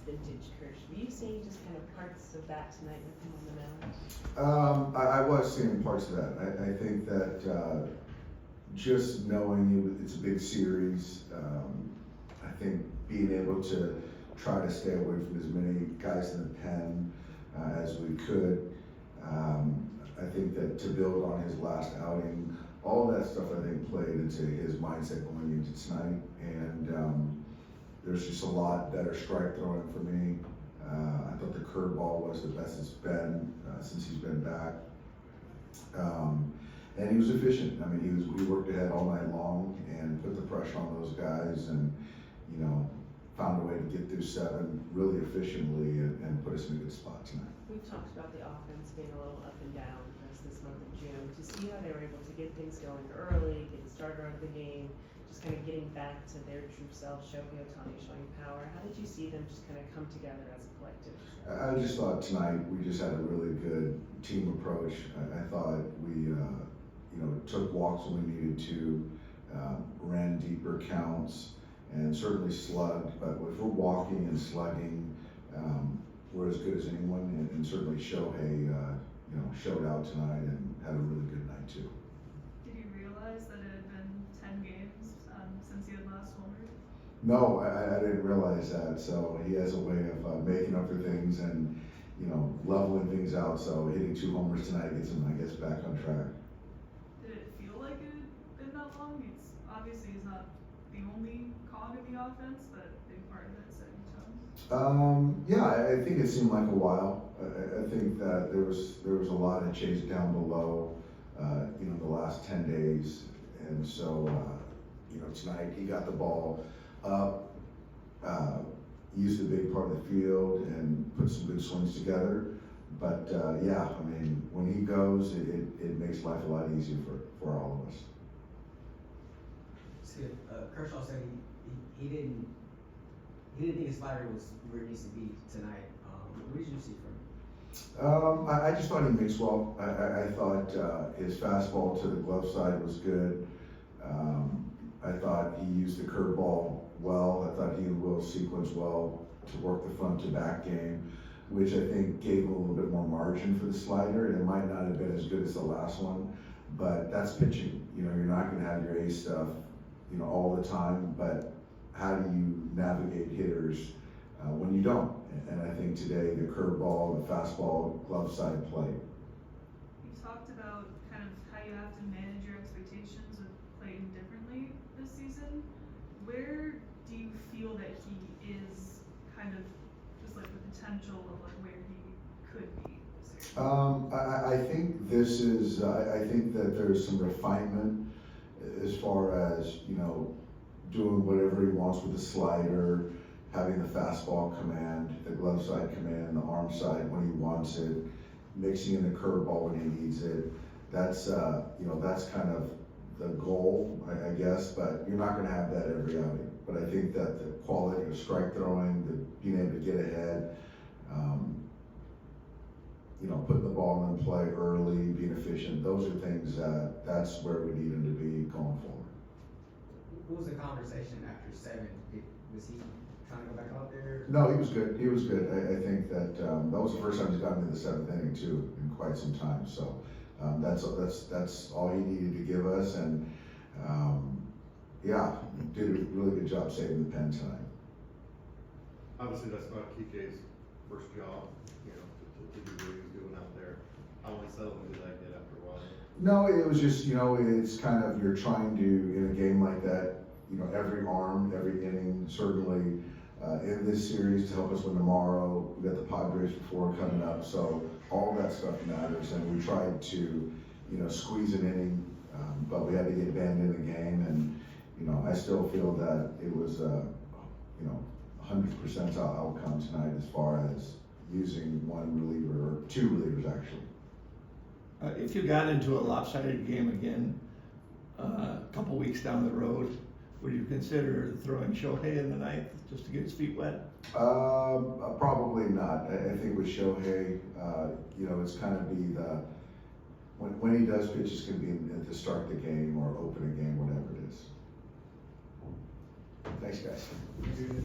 vintage Kershaw. Were you seeing just kind of parts of that tonight with him on the mound? I was seeing parts of that. I think that just knowing it's a big series, I think being able to try to stay away from as many guys in the pen as we could. I think that to build on his last outing, all that stuff I think played into his mindset going into tonight. And there's just a lot better strike throwing for me. I thought the curveball was the best it's been since he's been back. And he was efficient. I mean, he worked ahead all night long and put the pressure on those guys, and found a way to get through 7 really efficiently and put us in a good spot tonight. We've talked about the offense being a little up and down as this month of June. To see how they were able to get things going early, get the starter out of the game, just kind of getting back to their true self, Shohei, Ohtani showing power. How did you see them just kind of come together as a collective? I just thought tonight we just had a really good team approach. I thought we took walks when we needed to, ran deeper counts, and certainly slugged. But if we're walking and slugging, we're as good as anyone. And certainly Shohei, showed out tonight and had a really good night too. Did you realize that it had been 10 games since he had last homered? No, I didn't realize that. So he has a way of making up for things and leveling things out. So hitting 2 homers tonight gets him, I guess, back on track. Did it feel like it had been that long? Obviously he's not the only cog in the offense, but a big part of it, setting tone. Yeah, I think it seemed like a while. I think that there was a lot of chase down below, the last 10 days, and so tonight he got the ball up, used a big part of the field, and put some good swings together. But yeah, I mean, when he goes, it makes life a lot easier for all of us. Kershaw said he didn't think his slider was where it needs to be tonight. What did you see from him? I just thought he mixed well. I thought his fastball to the glove side was good. I thought he used the curveball well. I thought he and Will sequenced well to work the front to back game, which I think gave him a little bit more margin for the slider. And it might not have been as good as the last one, but that's pitching. You're not going to have your A stuff all the time, but how do you navigate hitters when you don't? And I think today the curveball, the fastball, glove side play. You talked about kind of how you have to manage your expectations with Clayton differently this season. Where do you feel that he is kind of just like the potential of like where he could be this year? I think this is, I think that there's some refinement as far as, doing whatever he wants with the slider, having the fastball command, the glove side command, the arm side when he wants it, mixing in the curveball when he needs it. That's, that's kind of the goal, I guess, but you're not going to have that every outing. But I think that the quality of strike throwing, being able to get ahead, putting the ball in play early, being efficient, those are things that's where we need him to be going forward. What was the conversation after 7? Was he trying to go back out there? No, he was good. He was good. I think that that was the first time he's gotten into the 7th inning too in quite some time. So that's all he needed to give us, and yeah, did a really good job saving the pen tonight. Obviously, that's not TK's first job, to do what he was doing out there. How unsettling did that get after a while? No, it was just, it's kind of, you're trying to, in a game like that, every arm, every inning, certainly in this series to help us win tomorrow. We got the Padres before coming up, so all that stuff matters. And we tried to, squeeze an inning, but we had to get banned in the game. And, I still feel that it was, 100% outcome tonight as far as using one reliever, or 2 relievers actually. If you got into a lopsided game again a couple weeks down the road, would you consider throwing Shohei in the 9th just to get his feet wet? Probably not. I think with Shohei, it's kind of be the when he does pitch, it's going to be at the start of the game or open a game, whatever it is. Thanks, guys.